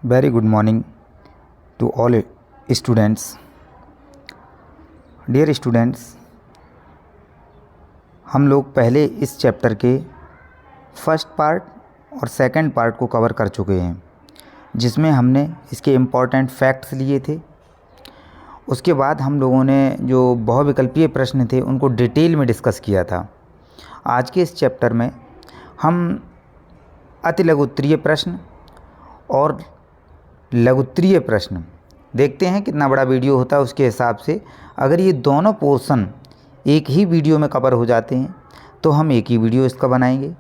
Very good morning to all students. Dear students, हम लोग पहले इस चैप्टर के फर्स्ट पार्ट और सेकंड पार्ट को कवर कर चुके हैं, जिसमें हमने इसके इम्पॉर्टेंट फैक्ट्स लिए थे। उसके बाद हम लोगों ने जो बहुविकल्पीय प्रश्न थे उनको डिटेल में डिस्कस किया था। आज के इस चैप्टर में हम अति लघुत्तरीय प्रश्न और लघुत्तरीय प्रश्न देखते हैं। कितना बड़ा वीडियो होता है उसके हिसाब से अगर ये दोनों पोर्शन एक ही वीडियो में कवर हो जाते हैं तो हम एक ही वीडियो इसका बनाएंगे,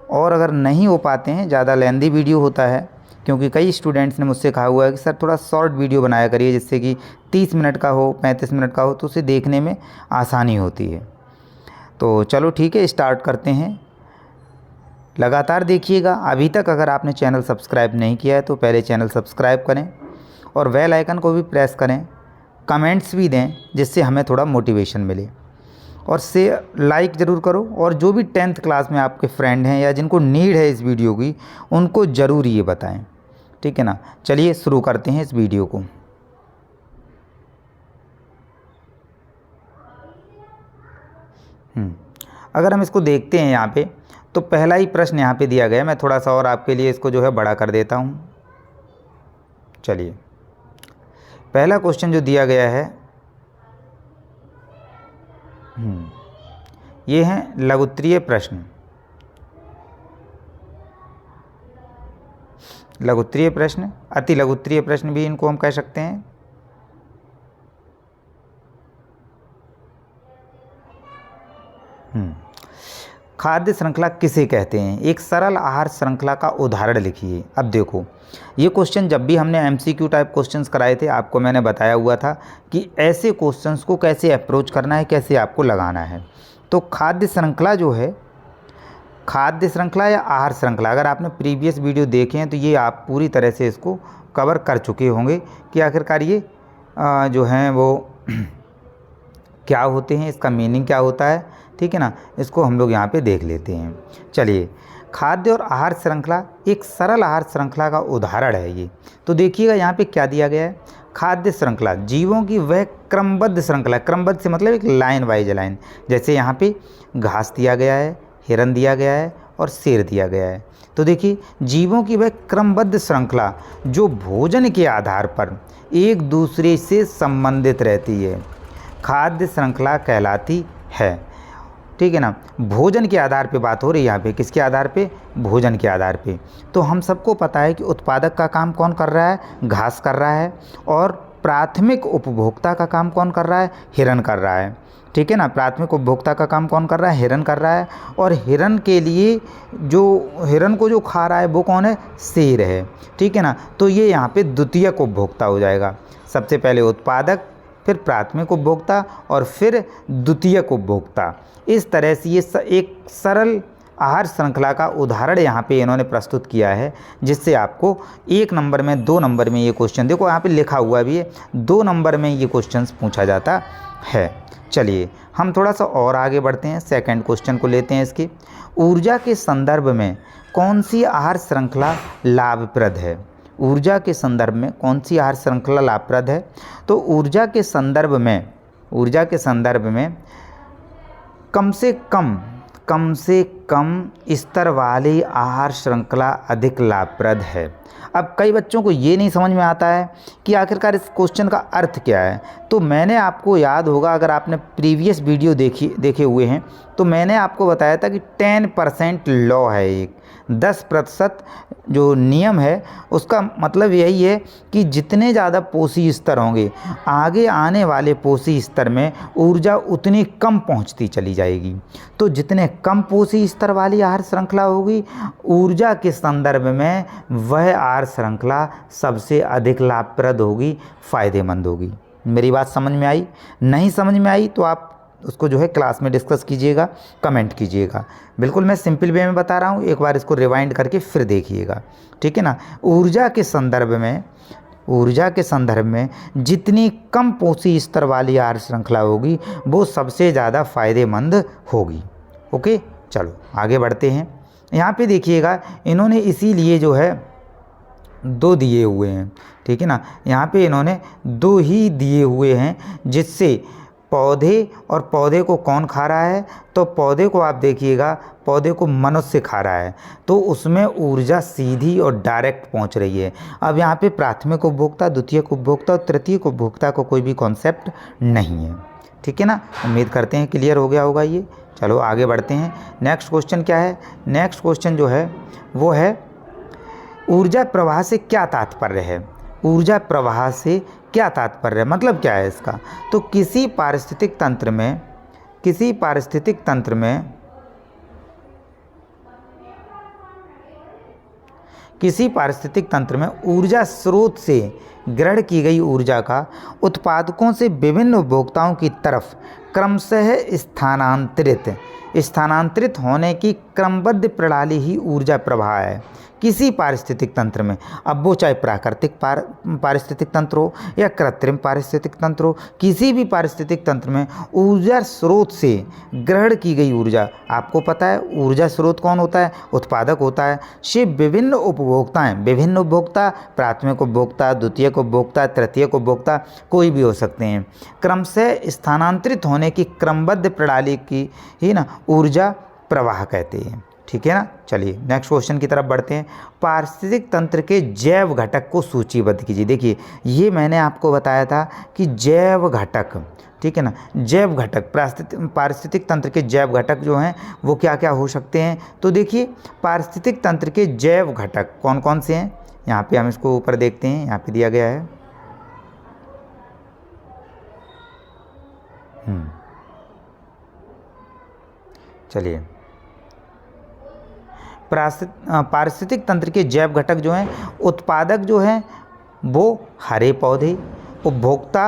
और अगर नहीं हो पाते हैं, ज़्यादा लेंदी वीडियो होता है, क्योंकि कई स्टूडेंट्स ने मुझसे कहा हुआ है कि सर थोड़ा शॉर्ट वीडियो बनाया करिए, जिससे कि 30 मिनट का हो, 35 मिनट का हो, तो उसे देखने में आसानी होती है। तो चलो ठीक है, स्टार्ट करते हैं। लगातार देखिएगा। अभी तक अगर आपने चैनल सब्सक्राइब नहीं किया है तो पहले चैनल सब्सक्राइब करें और बेल आइकन को भी प्रेस करें। कमेंट्स भी दें जिससे हमें थोड़ा मोटिवेशन मिले, और से लाइक ज़रूर करो। और जो भी 10th क्लास में आपके फ्रेंड हैं या जिनको नीड है इस वीडियो की, उनको ज़रूर ये बताएं, ठीक है ना। चलिए शुरू करते हैं इस वीडियो को। अगर हम इसको देखते हैं यहाँ पे, तो पहला ही प्रश्न यहाँ पे दिया गया है। मैं थोड़ा सा और आपके लिए इसको जो है बड़ा कर देता हूँ। चलिए, पहला क्वेश्चन जो दिया गया है ये है लघुत्तरीय प्रश्न। लघुत्तरीय प्रश्न, अति लघुत्तरीय प्रश्न भी इनको हम कह सकते हैं। खाद्य श्रृंखला किसे कहते हैं? एक सरल आहार श्रृंखला का उदाहरण लिखिए। अब देखो, ये क्वेश्चन जब भी हमने एमसीक्यू टाइप क्वेश्चंस कराए थे, आपको मैंने बताया हुआ था कि ऐसे क्वेश्चंस को कैसे अप्रोच करना है, कैसे आपको लगाना है। तो खाद्य श्रृंखला जो है, खाद्य श्रृंखला या आहार श्रृंखला, अगर आपने प्रीवियस वीडियो देखे हैं तो ये आप पूरी तरह से इसको कवर कर चुके होंगे कि आखिरकार ये जो हैं वो क्या होते हैं, इसका मीनिंग क्या होता है, ठीक है ना। इसको हम लोग यहाँ पे देख लेते हैं। चलिए, खाद्य और आहार श्रृंखला एक सरल आहार श्रृंखला का उदाहरण है ये। तो देखिएगा यहाँ पे क्या दिया गया है। खाद्य श्रृंखला जीवों की वह क्रमबद्ध श्रृंखला, क्रमबद्ध से मतलब एक लाइन वाइज लाइन। जैसे यहाँ पे घास दिया गया है, हिरन दिया गया है और शेर दिया गया है। तो देखिए, जीवों की वह क्रमबद्ध श्रृंखला जो भोजन के आधार पर एक दूसरे से संबंधित रहती है, खाद्य श्रृंखला कहलाती है, ठीक है ना। भोजन के आधार पे बात हो रही है यहाँ पे। किसके आधार पे? भोजन के आधार पे। तो हम सबको पता है कि उत्पादक का काम कौन कर रहा है? घास कर रहा है। और प्राथमिक उपभोक्ता का काम कौन कर रहा है? हिरन कर रहा है, ठीक है ना। प्राथमिक उपभोक्ता का काम कौन कर रहा है? हिरन कर रहा है। और हिरन के लिए जो हिरन को जो खा रहा है वो कौन है? शेर है, ठीक है ना। तो ये यहाँ पे द्वितीयक उपभोक्ता हो जाएगा। सबसे पहले उत्पादक, फिर प्राथमिक उपभोक्ता और फिर द्वितीयक उपभोक्ता। इस तरह से ये एक सरल आहार श्रृंखला का उदाहरण यहाँ पे इन्होंने प्रस्तुत किया है, जिससे आपको 1 नंबर में, 2 नंबर में ये क्वेश्चन, देखो यहाँ पे लिखा हुआ भी है, 2 नंबर में ये क्वेश्चन पूछा जाता है। चलिए, हम थोड़ा सा और आगे बढ़ते हैं, सेकंड क्वेश्चन को लेते हैं। इसकी ऊर्जा के संदर्भ में कौन सी आहार श्रृंखला लाभप्रद है? ऊर्जा के संदर्भ में कौन सी आहार श्रृंखला लाभप्रद है? तो ऊर्जा के संदर्भ में कम से कम स्तर वाली आहार श्रृंखला अधिक लाभप्रद है। अब कई बच्चों को ये नहीं समझ में आता है कि आखिरकार इस क्वेश्चन का अर्थ क्या है। तो मैंने आपको याद होगा, अगर आपने प्रीवियस वीडियो देखे हुए हैं, तो मैंने आपको बताया था कि 10% लॉ है, एक 10% जो नियम है, उसका मतलब यही है कि जितने ज़्यादा पोषी स्तर होंगे, आगे आने वाले पोषी स्तर में ऊर्जा उतनी कम पहुंचती चली जाएगी। तो जितने कम पोषी स्तर वाली आहार श्रृंखला होगी, ऊर्जा के संदर्भ में वह आहार श्रृंखला सबसे अधिक लाभप्रद होगी, फ़ायदेमंद होगी। मेरी बात समझ में आई? नहीं समझ में आई तो आप उसको जो है क्लास में डिस्कस कीजिएगा, कमेंट कीजिएगा। बिल्कुल मैं सिंपल वे में बता रहा हूँ, एक बार इसको रिवाइंड करके फिर देखिएगा, ठीक है ना। ऊर्जा के संदर्भ में जितनी कम पोषी स्तर वाली आहार श्रृंखला होगी वो सबसे ज़्यादा फ़ायदेमंद होगी। ओके, चलो आगे बढ़ते हैं। यहाँ पे देखिएगा, इन्होंने इसीलिए जो है दो दिए हुए हैं, ठीक है ना। यहाँ पे इन्होंने दो ही दिए हुए हैं, जिससे पौधे, और पौधे को कौन खा रहा है, तो पौधे को आप देखिएगा, पौधे को मनुष्य खा रहा है, तो उसमें ऊर्जा सीधी और डायरेक्ट पहुंच रही है। अब यहाँ पे प्राथमिक उपभोक्ता, द्वितीयक उपभोक्ता और तृतीयक उपभोक्ता को कोई भी कॉन्सेप्ट नहीं है, ठीक है ना। उम्मीद करते हैं क्लियर हो गया होगा ये। चलो आगे बढ़ते हैं। नेक्स्ट क्वेश्चन क्या है, नेक्स्ट क्वेश्चन जो है वो है ऊर्जा प्रवाह से क्या तात्पर्य है। ऊर्जा प्रवाह से क्या तात्पर्य है, मतलब क्या है इसका। तो किसी पारिस्थितिक तंत्र में ऊर्जा स्रोत से ग्रहण की गई ऊर्जा का उत्पादकों से विभिन्न उपभोक्ताओं की तरफ क्रमशः स्थानांतरित होने की क्रमबद्ध प्रणाली ही ऊर्जा प्रवाह है किसी पारिस्थितिक तंत्र में। अब वो चाहे प्राकृतिक पारिस्थितिक तंत्र हो या कृत्रिम पारिस्थितिक तंत्र हो, किसी भी पारिस्थितिक तंत्र में ऊर्जा स्रोत से ग्रहण की गई ऊर्जा, आपको पता है ऊर्जा स्रोत कौन होता है, उत्पादक होता है, से विभिन्न उपभोक्ता, प्राथमिक उपभोक्ता, द्वितीयक उपभोक्ता, तृतीयक उपभोक्ता, कोई भी हो सकते हैं, क्रमशः स्थानांतरित होने की क्रमबद्ध प्रणाली की ही ना ऊर्जा प्रवाह कहते हैं, ठीक है ना। चलिए नेक्स्ट क्वेश्चन की तरफ बढ़ते हैं। पारिस्थितिक तंत्र के जैव घटक को सूचीबद्ध कीजिए। देखिए ये मैंने आपको बताया था कि जैव घटक, ठीक है ना, जैव घटक पारिस्थितिक तंत्र के जैव घटक जो हैं वो क्या क्या हो सकते हैं। तो देखिए पारिस्थितिक तंत्र के जैव घटक कौन कौन से हैं, यहाँ पे हम इसको ऊपर देखते हैं, यहाँ पे दिया गया है। चलिए पारिस्थितिक तंत्र के जैव घटक जो हैं, उत्पादक जो हैं वो हरे पौधे, उपभोक्ता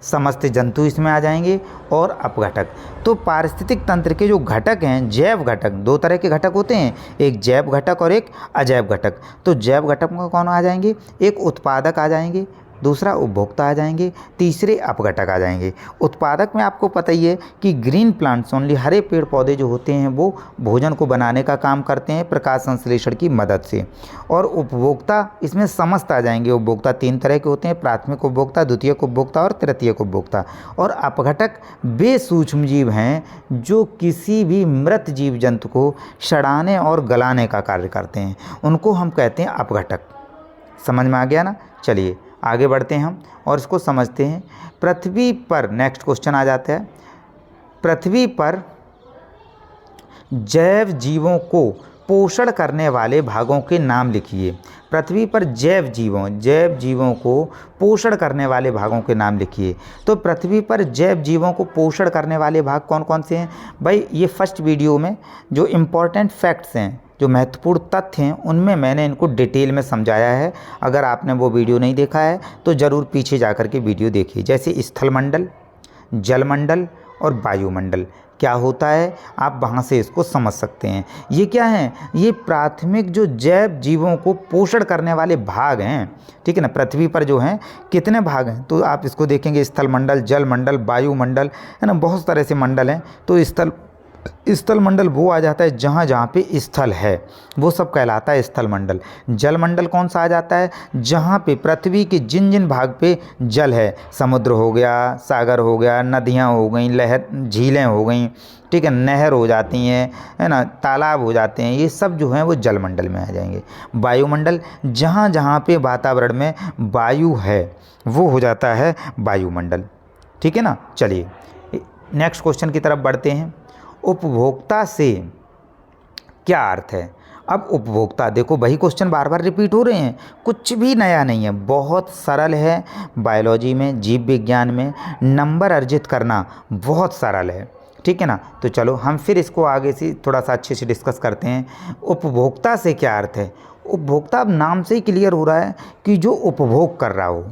समस्त जंतु इसमें आ जाएंगे, और अपघटक। तो पारिस्थितिक तंत्र के जो घटक हैं, जैव घटक, दो तरह के घटक होते हैं, एक जैव घटक और एक अजैव घटक। तो जैव घटक में कौन आ जाएंगे, एक उत्पादक आ जाएंगे, दूसरा उपभोक्ता आ जाएंगे, तीसरे अपघटक आ जाएंगे। उत्पादक में आपको पता ही है कि ग्रीन प्लांट्स ओनली, हरे पेड़ पौधे जो होते हैं वो भोजन को बनाने का काम करते हैं प्रकाश संश्लेषण की मदद से। और उपभोक्ता इसमें समस्त आ जाएंगे। उपभोक्ता तीन तरह के होते हैं, प्राथमिक उपभोक्ता, द्वितीयक उपभोक्ता और तृतीयक उपभोक्ता। और अपघटक वे सूक्ष्म जीव हैं जो किसी भी मृत जीव जंतु को सड़ाने और गलाने का कार्य करते हैं, उनको हम कहते हैं अपघटक। समझ में आ गया ना। चलिए आगे बढ़ते हैं हम और इसको समझते हैं। पृथ्वी पर, नेक्स्ट क्वेश्चन आ जाता है, पृथ्वी पर जैव जीवों को पोषण करने वाले भागों के नाम लिखिए। पृथ्वी पर जैव जीवों को पोषण करने वाले भागों के नाम लिखिए। तो पृथ्वी पर जैव जीवों को पोषण करने वाले भाग कौन कौन से हैं भाई। ये फर्स्ट वीडियो में जो इम्पोर्टेंट फैक्ट्स हैं, जो महत्वपूर्ण तथ्य हैं, उनमें मैंने इनको डिटेल में समझाया है। अगर आपने वो वीडियो नहीं देखा है तो ज़रूर पीछे जाकर के वीडियो देखिए। जैसे स्थलमंडल, जलमंडल और वायुमंडल क्या होता है, आप वहाँ से इसको समझ सकते हैं। ये क्या हैं, ये प्राथमिक जो जैव जीवों को पोषण करने वाले भाग हैं, ठीक है ना। पृथ्वी पर जो हैं कितने भाग हैं, तो आप इसको देखेंगे, स्थलमंडल, जलमंडल, वायुमंडल, है ना, बहुत तरह से मंडल हैं। तो स्थल मंडल वो आ जाता है जहाँ जहाँ पे स्थल है, वो सब कहलाता है स्थल मंडल। जलमंडल कौन सा आ जाता है, जहाँ पे पृथ्वी के जिन जिन भाग पे जल है, समुद्र हो गया, सागर हो गया, नदियाँ हो गई, झीलें हो गई, ठीक है, नहर हो जाती हैं, है ना, तालाब हो जाते हैं, ये सब जो हैं वो जलमंडल में आ जाएंगे। वायुमंडल, जहाँ जहाँ पे वातावरण में वायु है वो हो जाता है वायुमंडल, ठीक है ना। चलिए नेक्स्ट क्वेश्चन की तरफ बढ़ते हैं। उपभोक्ता से क्या अर्थ है। अब उपभोक्ता, देखो वही क्वेश्चन बार बार रिपीट हो रहे हैं, कुछ भी नया नहीं है, बहुत सरल है। बायोलॉजी में, जीव विज्ञान में नंबर अर्जित करना बहुत सरल है, ठीक है ना। तो चलो हम फिर इसको आगे से थोड़ा सा अच्छे से डिस्कस करते हैं। उपभोक्ता से क्या अर्थ है। उपभोक्ता, अब नाम से ही क्लियर हो रहा है कि जो उपभोग कर रहा हो,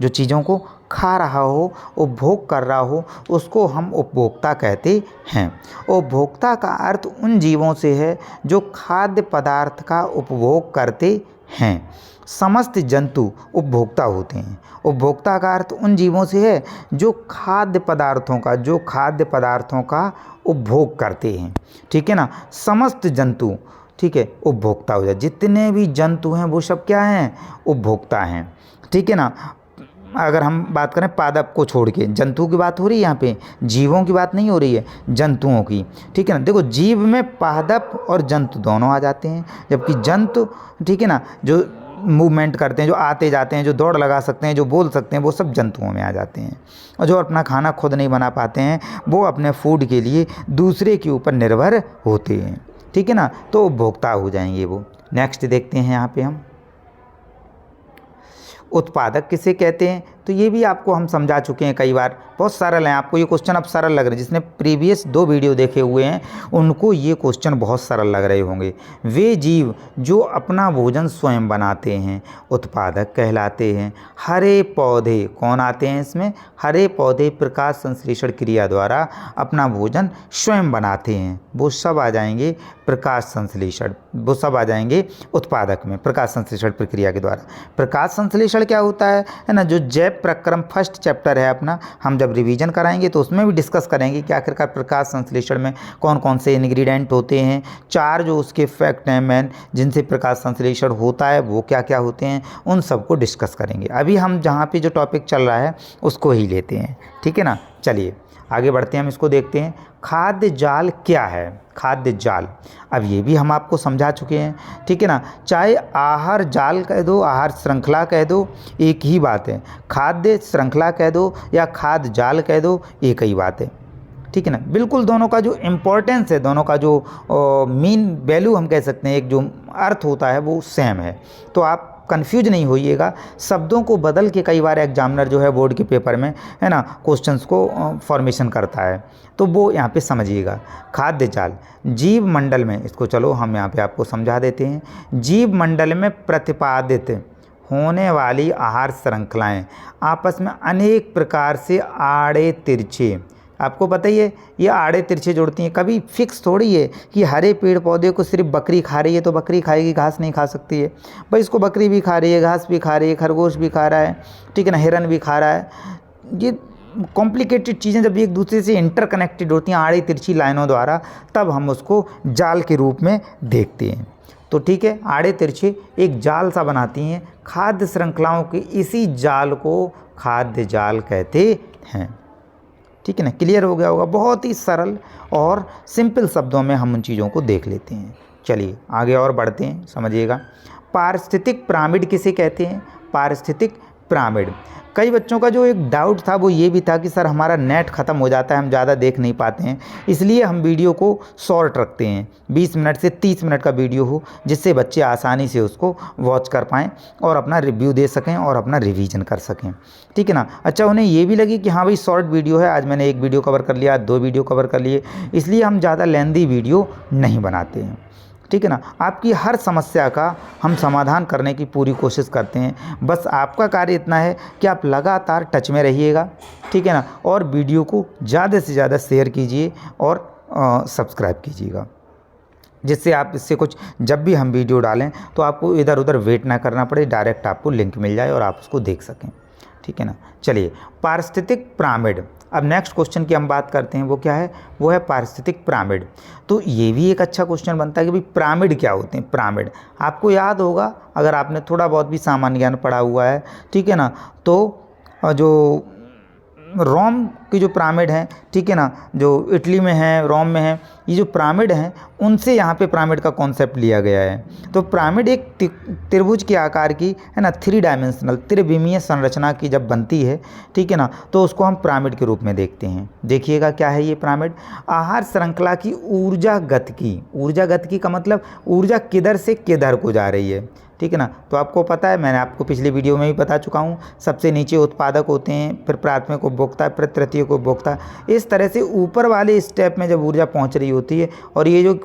जो चीज़ों को खा रहा हो, उपभोग कर रहा हो, उसको हम उपभोक्ता कहते हैं। उपभोक्ता का अर्थ उन जीवों से है जो खाद्य पदार्थ का उपभोग करते हैं। समस्त जंतु उपभोक्ता होते हैं। उपभोक्ता का अर्थ उन जीवों से है जो खाद्य पदार्थों का उपभोग करते हैं, ठीक है ना। समस्त जंतु, ठीक है, उपभोक्ता हो जाए। जितने भी जंतु हैं वो सब क्या हैं, उपभोक्ता हैं, ठीक है ना। अगर हम बात करें पादप को छोड़ के, जंतु की बात हो रही है यहाँ पे, जीवों की बात नहीं हो रही है, जंतुओं की, ठीक है ना। देखो जीव में पादप और जंतु दोनों आ जाते हैं, जबकि जंतु, ठीक है ना, जो मूवमेंट करते हैं, जो आते जाते हैं, जो दौड़ लगा सकते हैं, जो बोल सकते हैं, वो सब जंतुओं में आ जाते हैं। और जो अपना खाना खुद नहीं बना पाते हैं वो अपने फूड के लिए दूसरे के ऊपर निर्भर होते हैं, ठीक है ना, तो उपभोक्ता हो जाएंगे वो। नेक्स्ट देखते हैं यहाँ पे हम, उत्पादक किसे कहते हैं, तो ये भी आपको हम समझा चुके हैं कई बार, बहुत सरल हैं। आपको ये क्वेश्चन अब सरल लग रहे हैं, जिसने प्रीवियस 2 वीडियो देखे हुए हैं उनको ये क्वेश्चन बहुत सरल लग रहे होंगे। वे जीव जो अपना भोजन स्वयं बनाते हैं उत्पादक कहलाते हैं। हरे पौधे कौन आते हैं इसमें, हरे पौधे प्रकाश संश्लेषण क्रिया द्वारा अपना भोजन स्वयं बनाते हैं, वो सब आ जाएंगे प्रकाश संश्लेषण, वो सब आ जाएंगे उत्पादक में, प्रकाश संश्लेषण प्रक्रिया के द्वारा। प्रकाश संश्लेषण क्या होता है ना, जो जैव प्रक्रम फर्स्ट चैप्टर है अपना, हम जब रिवीजन कराएंगे तो उसमें भी डिस्कस करेंगे कि आखिरकार प्रकाश संश्लेषण में कौन कौन से इंग्रेडिएंट होते हैं, 4 जो उसके फैक्ट हैं मेन जिनसे प्रकाश संश्लेषण होता है वो क्या क्या होते हैं, उन सबको डिस्कस करेंगे। अभी हम जहाँ पे जो टॉपिक चल रहा है उसको ही लेते हैं, ठीक है ना। चलिए आगे बढ़ते हैं, हम इसको देखते हैं। खाद्य जाल क्या है, खाद्य जाल, अब ये भी हम आपको समझा चुके हैं, ठीक है ना। चाहे आहार जाल कह दो, आहार श्रृंखला कह दो, एक ही बात है। खाद्य श्रृंखला कह दो या खाद्य जाल कह दो, एक ही बात है, ठीक है ना। बिल्कुल दोनों का जो इम्पोर्टेंस है, दोनों का जो मीन वैल्यू हम कह सकते हैं, एक जो अर्थ होता है वो सेम है। तो आप कंफ्यूज नहीं होइएगा, शब्दों को बदल के कई बार एग्जामिनर जो है बोर्ड के पेपर में, है ना, क्वेश्चंस को फॉर्मेशन करता है, तो वो यहाँ पे समझिएगा। खाद्य जाल जीव मंडल में, इसको चलो हम यहाँ पे आपको समझा देते हैं। जीव मंडल में प्रतिपादित होने वाली आहार श्रृंखलाएं आपस में अनेक प्रकार से आड़े तिरछे, आपको पता ही है ये आड़े तिरछे जोड़ती हैं, कभी फिक्स थोड़ी है कि हरे पेड़ पौधे को सिर्फ बकरी खा रही है तो बकरी खाएगी, घास नहीं खा सकती है भाई, इसको बकरी भी खा रही है, घास भी खा रही है, खरगोश भी खा रहा है, ठीक है ना, हिरन भी खा रहा है। ये कॉम्प्लिकेटेड चीज़ें जब एक दूसरे से इंटरकनेक्टेड होती हैं आड़ी तिरछी लाइनों द्वारा, तब हम उसको जाल के रूप में देखते हैं। तो ठीक है, आड़े तिरछे एक जाल सा बनाती हैं, खाद्य श्रृंखलाओं के इसी जाल को खाद्य जाल कहते हैं, ठीक है ना। क्लियर हो गया होगा, बहुत ही सरल और सिंपल शब्दों में हम उन चीज़ों को देख लेते हैं। चलिए आगे और बढ़ते हैं, समझिएगा। पारिस्थितिक पिरामिड किसे कहते हैं, पारिस्थितिक पिरामिड। कई बच्चों का जो एक डाउट था वो ये भी था कि सर हमारा नेट ख़त्म हो जाता है, हम ज़्यादा देख नहीं पाते हैं, इसलिए हम वीडियो को शॉर्ट रखते हैं, 20 मिनट से 30 मिनट का वीडियो हो, जिससे बच्चे आसानी से उसको वॉच कर पाएँ और अपना रिव्यू दे सकें और अपना रिवीजन कर सकें, ठीक है ना। अच्छा, उन्हें ये भी लगी कि हाँ भाई शॉर्ट वीडियो है, आज मैंने 1 वीडियो कवर कर लिया, 2 वीडियो कवर कर लिए, इसलिए हम ज़्यादा लेंदी वीडियो नहीं बनाते हैं, ठीक है ना। आपकी हर समस्या का हम समाधान करने की पूरी कोशिश करते हैं, बस आपका कार्य इतना है कि आप लगातार टच में रहिएगा, ठीक है ना, और वीडियो को ज़्यादा से ज़्यादा शेयर कीजिए और सब्सक्राइब कीजिएगा, जिससे आप इससे कुछ जब भी हम वीडियो डालें तो आपको इधर उधर वेट ना करना पड़े, डायरेक्ट आपको लिंक मिल जाए और आप उसको देख सकें, ठीक है ना। चलिए, पारिस्थितिक पिरामिड, अब नेक्स्ट क्वेश्चन की हम बात करते हैं, वो क्या है, वो है पारिस्थितिक पिरामिड। तो ये भी एक अच्छा क्वेश्चन बनता है कि भाई पिरामिड क्या होते हैं। पिरामिड आपको याद होगा अगर आपने थोड़ा बहुत भी सामान्य ज्ञान पढ़ा हुआ है, ठीक है ना, तो जो रोम की जो पिरामिड हैं, ठीक है ना, जो इटली में है, रोम में है, ये जो पिरामिड हैं उनसे यहाँ पे पिरामिड का कॉन्सेप्ट लिया गया है। तो पिरामिड एक त्रिभुज के आकार की, है ना, 3 डायमेंशनल त्रिविमीय संरचना की जब बनती है, ठीक है ना, तो उसको हम पिरामिड के रूप में देखते हैं। देखिएगा क्या है ये पिरामिड, आहार श्रृंखला की ऊर्जा गतिकी, ऊर्जा गतिकी का मतलब ऊर्जा किधर से किधर को जा रही है, ठीक है ना। तो आपको पता है, मैंने आपको पिछली वीडियो में भी बता चुका हूँ, सबसे नीचे उत्पादक होते हैं, फिर प्राथमिक उपभोक्ता, फिर तृतीयक उपभोक्ता, इस तरह से ऊपर वाले स्टेप में जब ऊर्जा पहुँच रही होती है और ये जो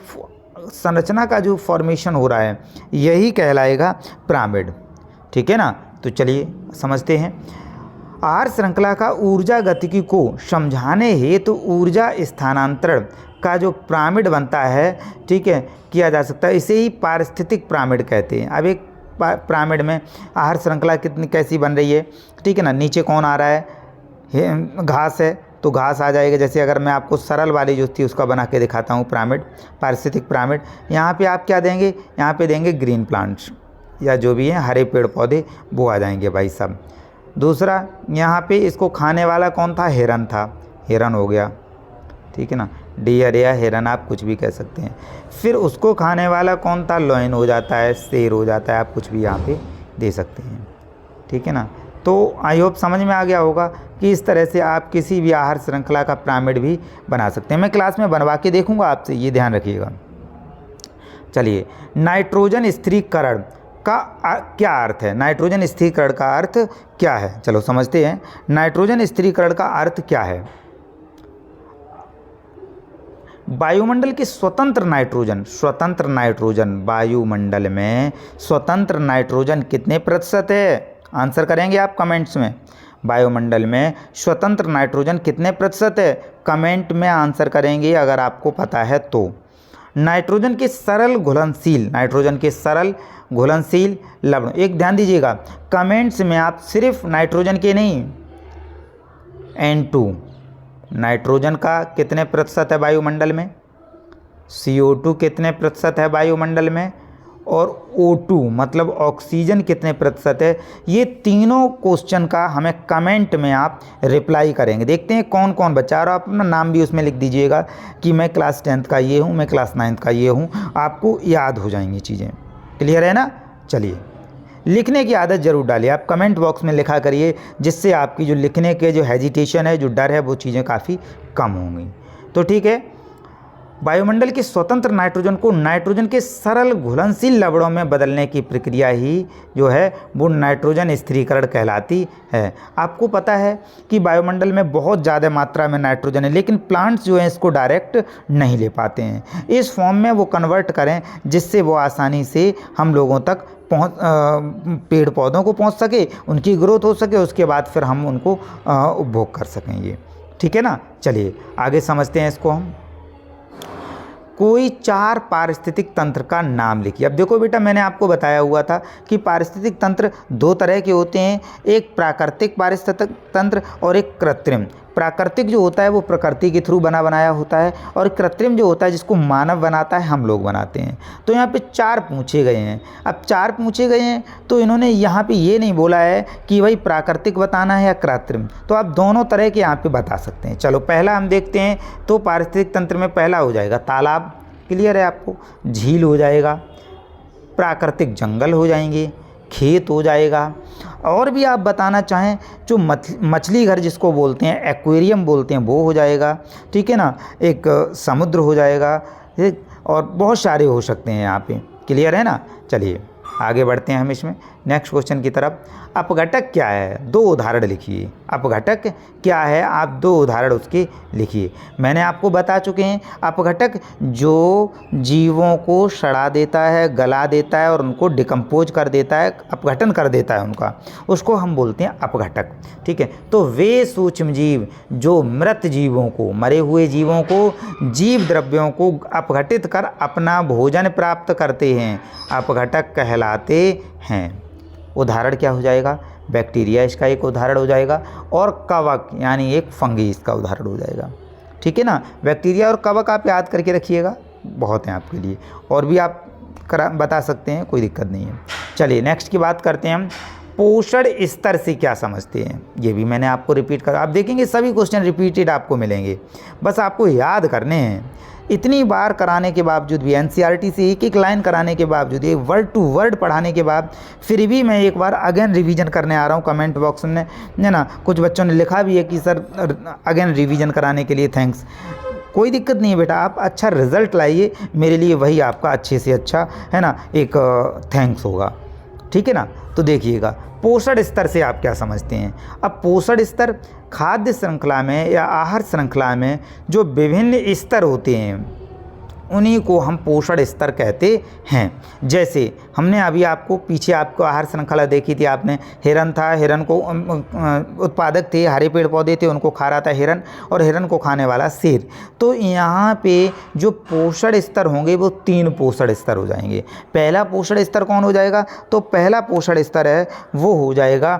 संरचना का जो फॉर्मेशन हो रहा है यही कहलाएगा पिरामिड, ठीक है ना। तो चलिए समझते हैं। आहार श्रृंखला का ऊर्जा गतिकी को समझाने हेतु ऊर्जा स्थानांतरण का जो पिरामिड बनता है, ठीक है, किया जा सकता है, इसे ही पारिस्थितिक पिरामिड कहते हैं। अब एक पिरामिड में आहार श्रृंखला कितनी कैसी बन रही है, ठीक है ना, नीचे कौन आ रहा है, घास है, तो घास आ जाएगा। जैसे अगर मैं आपको सरल वाली जो थी उसका बना के दिखाता हूँ पिरामिड, पारिस्थितिक पिरामिड, यहाँ पे आप क्या देंगे, यहाँ पे देंगे ग्रीन प्लांट्स या जो भी हैं हरे पेड़ पौधे, वो आ जाएंगे भाई साहब। दूसरा यहाँ पे इसको खाने वाला कौन था, हिरन था, हिरन हो गया, ठीक है ना, डियर या हिरन आप कुछ भी कह सकते हैं। फिर उसको खाने वाला कौन था, लॉयन हो जाता है, शेर हो जाता है, आप कुछ भी यहाँ पे दे सकते हैं, ठीक है ना। तो आई होप समझ में आ गया होगा कि इस तरह से आप किसी भी आहार श्रृंखला का पिरामिड भी बना सकते हैं। मैं क्लास में बनवा के देखूंगा आपसे, ये ध्यान रखिएगा। चलिए, नाइट्रोजन स्थिरीकरण का क्या अर्थ है, नाइट्रोजन स्थिरीकरण का अर्थ क्या है, चलो समझते हैं। नाइट्रोजन स्थिरीकरण का अर्थ क्या है। वायुमंडल के स्वतंत्र नाइट्रोजन वायुमंडल में स्वतंत्र नाइट्रोजन कितने प्रतिशत है, आंसर करेंगे आप कमेंट्स में। वायुमंडल में स्वतंत्र नाइट्रोजन कितने प्रतिशत है, कमेंट में आंसर करेंगे अगर आपको पता है तो। नाइट्रोजन के सरल घुलनशील लवण, एक ध्यान दीजिएगा, कमेंट्स में आप सिर्फ नाइट्रोजन के नहीं, N2 नाइट्रोजन का कितने प्रतिशत है वायुमंडल में, CO2 कितने प्रतिशत है वायुमंडल में, और O2 मतलब ऑक्सीजन कितने प्रतिशत है। ये तीनों क्वेश्चन का हमें कमेंट में आप रिप्लाई करेंगे। देखते हैं कौन कौन बच्चा, और आप अपना नाम भी उसमें लिख दीजिएगा कि मैं क्लास 10th का ये हूँ, मैं क्लास 9th का ये हूँ, आपको याद हो जाएंगी चीज़ें। क्लियर है ना। चलिए, लिखने की आदत जरूर डालिए, आप कमेंट बॉक्स में लिखा करिए, जिससे आपकी जो लिखने के जो हेजिटेशन है, जो डर है, वो चीज़ें काफ़ी कम होंगी। तो ठीक है, वायुमंडल के स्वतंत्र नाइट्रोजन को नाइट्रोजन के सरल घुलनशील लवणों में बदलने की प्रक्रिया ही जो है वो नाइट्रोजन स्थिरीकरण कहलाती है। आपको पता है कि वायुमंडल में बहुत ज़्यादा मात्रा में नाइट्रोजन है, लेकिन प्लांट्स जो हैं इसको डायरेक्ट नहीं ले पाते हैं। इस फॉर्म में वो कन्वर्ट करें जिससे वो आसानी से हम लोगों तक पेड़ पौधों को पहुंच सके, उनकी ग्रोथ हो सके, उसके बाद फिर हम उनको उपभोग कर सकेंगे। ठीक है ना। चलिए आगे समझते हैं इसको हम। कोई 4 पारिस्थितिक तंत्र का नाम लिखिए। अब देखो बेटा, मैंने आपको बताया हुआ था कि पारिस्थितिक तंत्र 2 तरह के होते हैं, एक प्राकृतिक पारिस्थितिक तंत्र और एक कृत्रिम। प्राकृतिक जो होता है वो प्रकृति के थ्रू बनाया होता है, और कृत्रिम जो होता है जिसको मानव बनाता है, हम लोग बनाते हैं। तो यहाँ पे 4 पूछे गए हैं। अब 4 पूछे गए हैं तो इन्होंने यहाँ पे ये नहीं बोला है कि भाई प्राकृतिक बताना है या कृत्रिम, तो आप दोनों तरह के यहाँ पे बता सकते हैं। चलो पहला हम देखते हैं। तो पारिस्थितिक तंत्र में पहला हो जाएगा तालाब, क्लियर है आपको, झील हो जाएगा, प्राकृतिक जंगल हो जाएंगे, खेत हो जाएगा, और भी आप बताना चाहें जो मछली घर जिसको बोलते हैं, एक्वेरियम बोलते हैं, वो हो जाएगा। ठीक है ना, एक समुद्र हो जाएगा, और बहुत सारे हो सकते हैं यहाँ पे। क्लियर है ना। चलिए आगे बढ़ते हैं हम इसमें नेक्स्ट क्वेश्चन की तरफ। अपघटक क्या है, 2 उदाहरण लिखिए। अपघटक क्या है, आप 2 उदाहरण उसके लिखिए। मैंने आपको बता चुके हैं, अपघटक जो जीवों को सड़ा देता है, गला देता है और उनको डिकम्पोज कर देता है, अपघटन कर देता है उनका, उसको हम बोलते हैं अपघटक। ठीक है। तो वे सूक्ष्म जीव जो मृत जीवों को, मरे हुए जीवों को, जीव द्रव्यों को अपघटित कर अपना भोजन प्राप्त करते हैं, अपघटक कहलाते हैं। उदाहरण क्या हो जाएगा, बैक्टीरिया इसका एक उदाहरण हो जाएगा, और कवक यानी एक फंगी इसका उदाहरण हो जाएगा। ठीक है ना। बैक्टीरिया और कवक आप याद करके रखिएगा, बहुत हैं आपके लिए, और भी आप बता सकते हैं, कोई दिक्कत नहीं है। चलिए नेक्स्ट की बात करते हैं हम। पोषण स्तर से क्या समझते हैं, ये भी मैंने आपको रिपीट करा। आप देखेंगे सभी क्वेश्चन रिपीटेड आपको मिलेंगे, बस आपको याद करने हैं। इतनी बार कराने के बावजूद भी, एनसीईआरटी से एक लाइन कराने के बावजूद, एक वर्ड टू वर्ड पढ़ाने के बाद, फिर भी मैं एक बार अगेन रिवीजन करने आ रहा हूँ। कमेंट बॉक्स में है ना, कुछ बच्चों ने लिखा भी है कि सर अगेन रिवीजन कराने के लिए थैंक्स। कोई दिक्कत नहीं है बेटा, आप अच्छा रिजल्ट लाइए, मेरे लिए वही आपका अच्छे से अच्छा है ना एक थैंक्स होगा। ठीक है ना। तो देखिएगा पोषण स्तर से आप क्या समझते हैं। अब पोषण स्तर खाद्य श्रृंखला में या आहार श्रृंखला में जो विभिन्न स्तर होते हैं उन्हीं को हम पोषण स्तर कहते हैं। जैसे हमने अभी आपको पीछे आपको आहार श्रृंखला देखी थी आपने, हिरन था, हिरन को उत्पादक थे, हरे पेड़ पौधे थे, उनको खा रहा था हिरन, और हिरन को खाने वाला शेर। तो यहाँ पे जो पोषण स्तर होंगे वो 3 पोषण स्तर हो जाएंगे। पहला पोषण स्तर कौन हो जाएगा? तो पहला पोषण स्तर है वो हो जाएगा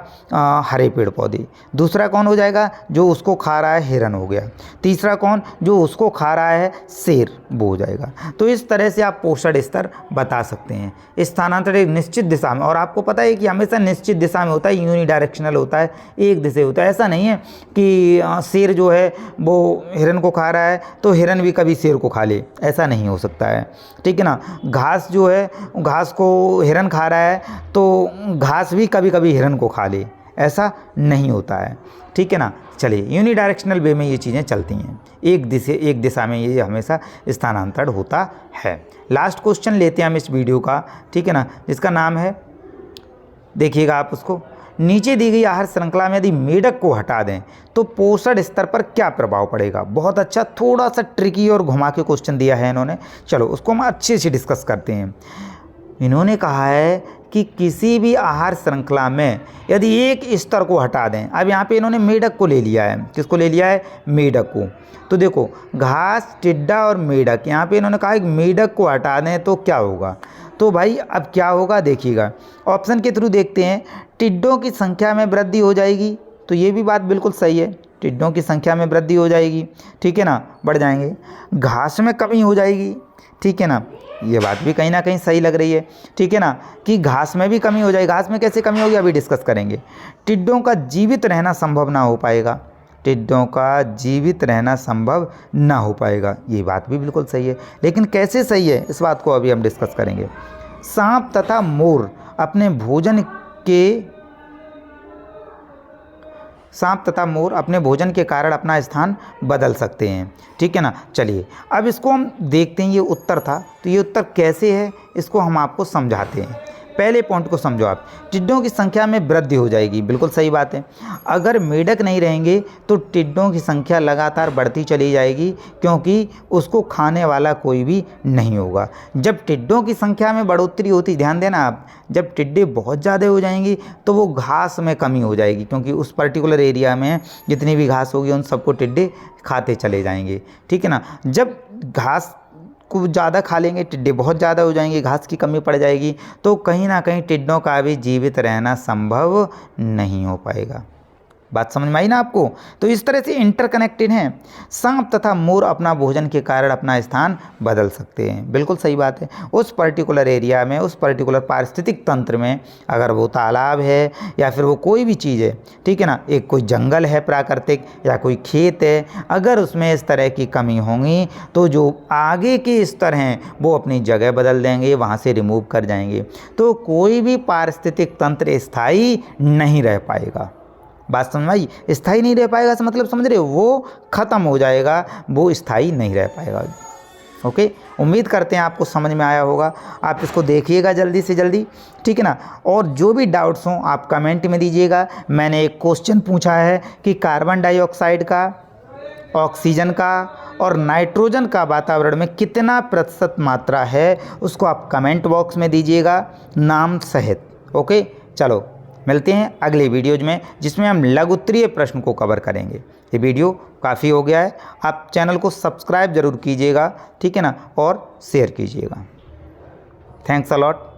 हरे पेड़ पौधे। दूसरा कौन हो जाएगा? जो उसको खा रहा है हिरन हो गया। तीसरा कौन? जो उसको खा रहा है शेर, वो हो जाएगा। तो इस तरह से आप पोषण स्तर बता सकते हैं। स्थानांतरण एक निश्चित दिशा में, और आपको पता है कि हमेशा निश्चित दिशा में होता है, यूनिडायरेक्शनल होता है, एक दिशा होता है। ऐसा नहीं है कि शेर जो है वो हिरन को खा रहा है तो हिरन भी कभी शेर को खा ले, ऐसा नहीं हो सकता है, ठीक है ना। घास जो है, घास को हिरन खा रहा है तो घास भी कभी कभी हिरन को खा ले, ऐसा नहीं होता है, ठीक है ना। चलिए, यूनिडायरेक्शनल वे में ये चीज़ें चलती हैं, एक दिशा में ये हमेशा स्थानांतरण होता है। लास्ट क्वेश्चन लेते हैं हम इस वीडियो का, ठीक है ना, जिसका नाम है, देखिएगा आप उसको, नीचे दी गई आहार श्रृंखला में यदि मेढक को हटा दें तो पोषण स्तर पर क्या प्रभाव पड़ेगा। बहुत अच्छा, थोड़ा सा ट्रिकी और घुमा के क्वेश्चन दिया है इन्होंने। चलो उसको हम अच्छे से डिस्कस करते हैं। इन्होंने कहा है कि किसी भी आहार श्रृंखला में यदि एक स्तर को हटा दें, अब यहाँ पे इन्होंने मेढक को ले लिया है। किसको ले लिया है? मेढक को। तो देखो, घास, टिड्डा और मेढक, यहाँ पे इन्होंने कहा कि मेढक को हटा दें तो क्या होगा। तो भाई अब क्या होगा देखिएगा, ऑप्शन के थ्रू देखते हैं। टिड्डों की संख्या में वृद्धि हो जाएगी, तो ये भी बात बिल्कुल सही है, टिड्डों की संख्या में वृद्धि हो जाएगी, ठीक है ना, बढ़ जाएंगे। घास में कमी हो जाएगी, ठीक है ना, ये बात भी कहीं ना कहीं सही लग रही है, ठीक है ना, कि घास में भी कमी हो जाएगी। घास में कैसे कमी होगी अभी डिस्कस करेंगे। टिड्डों का जीवित रहना संभव ना हो पाएगा, टिड्डों का जीवित रहना संभव ना हो पाएगा, ये बात भी बिल्कुल सही है, लेकिन कैसे सही है इस बात को अभी हम डिस्कस करेंगे। सांप तथा मोर अपने भोजन के कारण अपना स्थान बदल सकते हैं, ठीक है ना। चलिए अब इसको हम देखते हैं, ये उत्तर था, तो ये उत्तर कैसे है इसको हम आपको समझाते हैं। पहले पॉइंट को समझो आप, टिड्डों की संख्या में वृद्धि हो जाएगी, बिल्कुल सही बात है। अगर मेढक नहीं रहेंगे तो टिड्डों की संख्या लगातार बढ़ती चली जाएगी, क्योंकि उसको खाने वाला कोई भी नहीं होगा। जब टिड्डों की संख्या में बढ़ोतरी होती, ध्यान देना आप, जब टिड्डे बहुत ज़्यादा हो जाएंगी तो वो घास में कमी हो जाएगी, क्योंकि उस पर्टिकुलर एरिया में जितनी भी घास होगी उन सबको टिड्डे खाते चले जाएंगे, ठीक है ना। जब घास को ज़्यादा खा लेंगे, टिड्डे बहुत ज़्यादा हो जाएंगे, घास की कमी पड़ जाएगी, तो कहीं ना कहीं टिड्डों का भी जीवित रहना संभव नहीं हो पाएगा। बात समझ में आई ना आपको? तो इस तरह से इंटरकनेक्टेड हैं। सांप तथा मोर अपना भोजन के कारण अपना स्थान बदल सकते हैं, बिल्कुल सही बात है। उस पर्टिकुलर एरिया में, उस पर्टिकुलर पारिस्थितिक तंत्र में, अगर वो तालाब है या फिर वो कोई भी चीज़ है, ठीक है ना, एक कोई जंगल है प्राकृतिक या कोई खेत है, अगर उसमें इस तरह की कमी होंगी तो जो आगे के स्तर हैं वो अपनी जगह बदल देंगे, वहाँ से रिमूव कर जाएंगे, तो कोई भी पारिस्थितिक तंत्र स्थायी नहीं रह पाएगा। बात समझ आई? स्थायी नहीं रह पाएगा से मतलब समझ रहे हो, वो ख़त्म हो जाएगा, वो स्थायी नहीं रह पाएगा। ओके, उम्मीद करते हैं आपको समझ में आया होगा। आप इसको देखिएगा जल्दी से जल्दी, ठीक है ना। और जो भी डाउट्स हों आप कमेंट में दीजिएगा। मैंने एक क्वेश्चन पूछा है कि कार्बन डाइऑक्साइड का, ऑक्सीजन का और नाइट्रोजन का वातावरण में कितना प्रतिशत मात्रा है, उसको आप कमेंट बॉक्स में दीजिएगा नाम सहित। ओके, चलो मिलते हैं अगले वीडियोज में, जिसमें हम लघु उत्तरीय प्रश्न को कवर करेंगे। ये वीडियो काफ़ी हो गया है, आप चैनल को सब्सक्राइब ज़रूर कीजिएगा, ठीक है ना, और शेयर कीजिएगा। Thanks a lot.